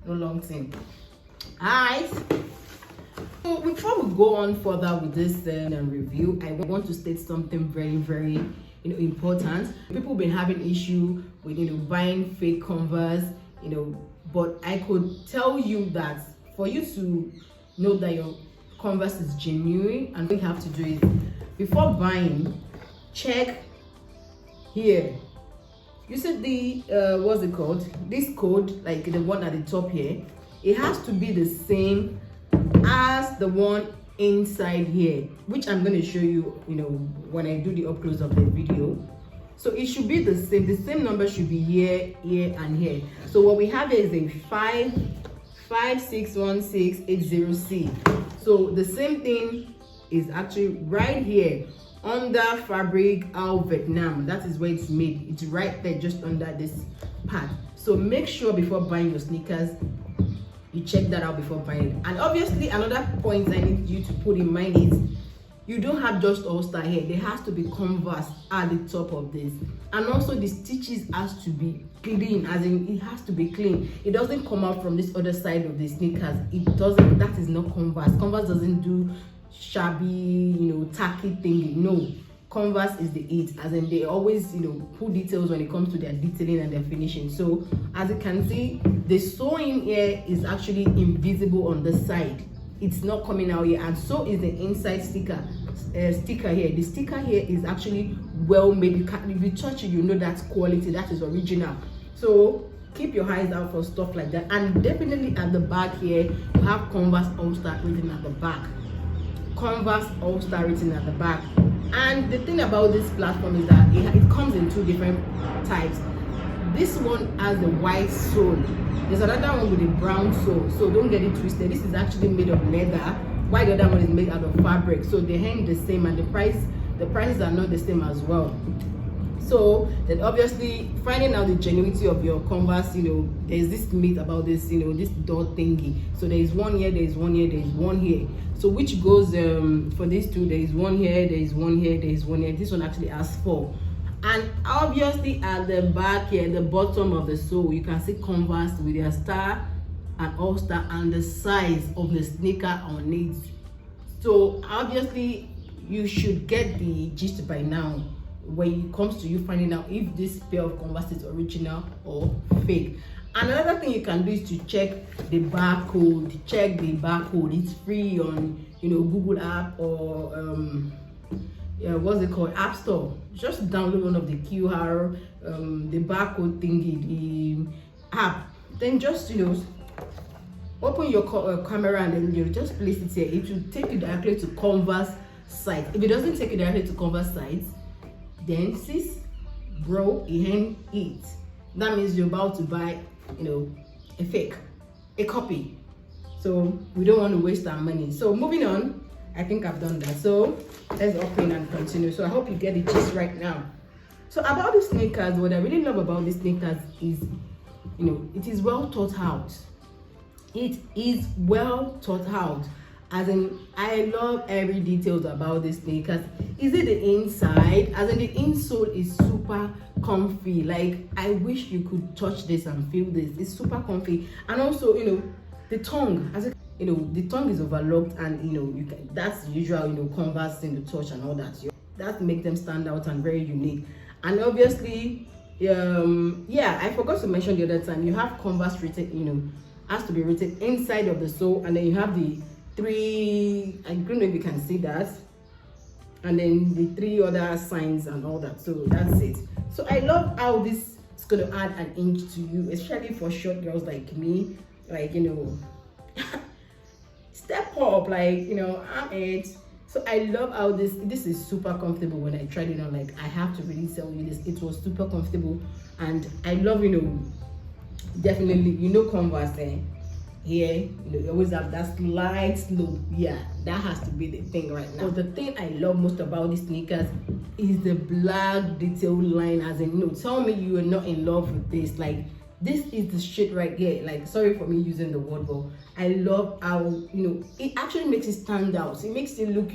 no long thing. Alright, so before we go on further with this review, I want to state something very important. People have been having issue with buying fake Converse, but I could tell you that for you to know that your Converse is genuine, and what you have to do is, before buying, check here. You see the what's it called, this code, like the one at the top here, it has to be the same as the one inside here, which I'm going to show you when I do the up close of the video. So it should be the same number should be here, and here. So what we have here is a 5561680C. So the same thing is actually right here under fabric out Vietnam. That is where it's made. It's right there, just under this part. So make sure before buying your sneakers, you check that out before buying. And obviously another point I need you to put in mind is, you don't have just All-Star here. There has to be Converse at the top of this, and also the stitches has to be clean, as in it has to be clean. It doesn't come out from this other side of the sneakers. It doesn't. That is not Converse. Converse doesn't do shabby, tacky thing. No, Converse is the it, as in they always put details when it comes to their detailing and their finishing. So as you can see, the sewing here is actually invisible on the side. It's not coming out here, and so is the inside sticker here. The sticker here is actually well made. If you touch it, you know that's quality, that is original. So keep your eyes out for stuff like that. And definitely at the back here, you have Converse All-Star written at the back. Converse All-Star written at the back. And the thing about this platform is that it comes in two different types. This one has the white sole. There's another one with a brown sole, so don't get it twisted. This is actually made of leather, while the other one is made out of fabric. So they hang the same, and the prices are not the same as well. So then obviously finding out the genuinity of your Converse, there's this myth about this, this dot thingy. So there is one here, there is one here, there is one here. So which goes for these two, there is one here, there is one here, there is one here. This one actually has 4. And obviously at the back here, the bottom of the sole, you can see Converse with their star and All-Star and the size of the sneaker on it. So obviously you should get the gist by now when it comes to you finding out if this pair of Converse is original or fake. Another thing you can do is to check the barcode. It's free on Google app or what's it called, App Store. Just download one of the QR, the barcode thingy, the app. Then just open your camera and then just place it here. It will take you directly to Converse site. If it doesn't take you directly to Converse site, then sis, bro, it ain't it. That means you're about to buy a fake, a copy. So we don't want to waste our money. So moving on, I think I've done that. So let's open and continue. So I hope you get the gist right now. So about the sneakers, what I really love about these sneakers is, it is well thought out. It is well thought out. As in, I love every details about these sneakers. Is it the inside? As in, the insole is super comfy. Like, I wish you could touch this and feel this. It's super comfy. And also, the tongue, the tongue is overlocked, and that's usual, Converse in the touch and all that. That makes them stand out and very unique. And obviously, I forgot to mention the other time, you have Converse written, has to be written inside of the sole, and then you have the 3, I don't know if you can see that, and then the 3 other signs and all that. So that's it. So I love how this is going to add an inch to you, especially for short girls like me, like step up, like I'm it. So I love how this is super comfortable. When I tried it on, like, I have to really tell you this, it was super comfortable. And I love definitely Converse here, you always have that slight slope. Yeah, that has to be the thing right now. But the thing I love most about these sneakers is the black detail line. As in, tell me you are not in love with this. Like, this is the shit right here. Like, sorry for me using the word, but I love how it actually makes it stand out. It makes it look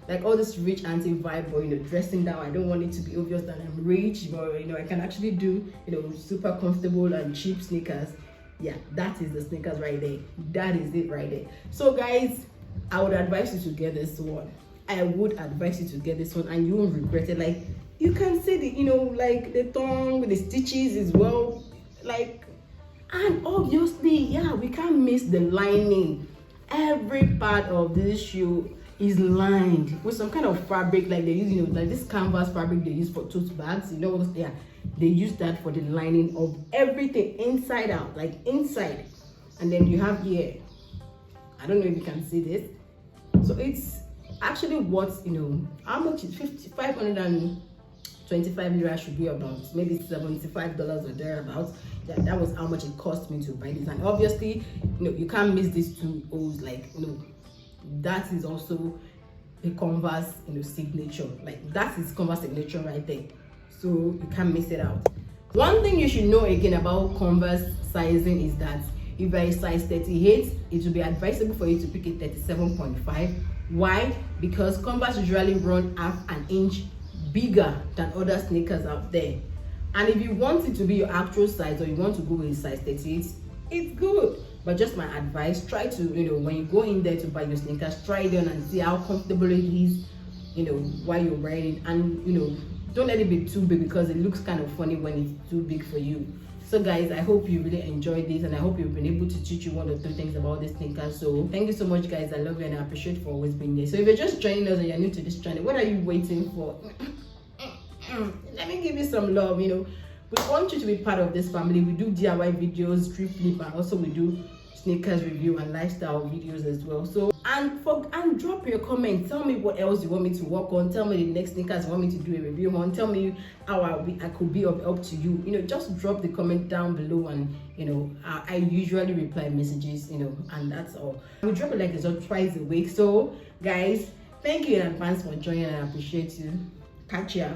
like all this rich auntie vibe, or dressing down. I don't want it to be obvious that I'm rich, but I can actually do super comfortable and cheap sneakers Yeah, that is the sneakers right there. That is it right there. So guys, I would advise you to get this one. I would advise you to get this one, and you won't regret it. Like, you can see the, you know, like the tongue with the stitches as well, like, and obviously, yeah, we can't miss the lining. Every part of this shoe is lined with some kind of fabric, like they use, you know, like this canvas fabric they use for tote bags, you know. Yeah, they use that for the lining of everything inside out, like inside. And then you have here, I don't know if you can see this, so it's actually what, you know, how much is 525 lira, should be about maybe $75 or thereabouts. That was how much it cost me to buy this. And obviously, you know, you can't miss these two O's. Like, you know, that is also a Converse, you know, signature. Like, that is Converse signature right there, so you can't miss it out. One thing you should know again about Converse sizing is that if you're a size 38, it will be advisable for you to pick a 37.5. Why? Because Converse usually run half an inch bigger than other sneakers out there. And if you want it to be your actual size, or you want to go with size 38, it's good. But just my advice, try to, you know, when you go in there to buy your sneakers, try it on and see how comfortable it is, you know, while you're wearing it. And, you know, don't let it be too big, because it looks kind of funny when it's too big for you. So guys, I hope you really enjoyed this, and I hope you've been able to teach you 1 or 2 things about this sneakers. So thank you so much guys, I love you and I appreciate for always being there. So if you're just joining us and you're new to this channel, what are you waiting for? Let me give you some love. You know, we want you to be part of this family. We do DIY videos, thrift flip, and also we do sneakers review and lifestyle videos as well. So and drop your comments. Tell me what else you want me to work on. Tell me the next sneakers you want me to do a review on. Tell me how I could be of help to you. You know, just drop the comment down below, and you know, I usually reply messages, you know, and that's all. We drop a like result twice a week. So guys, thank you in advance for joining, and I appreciate you. Catch ya.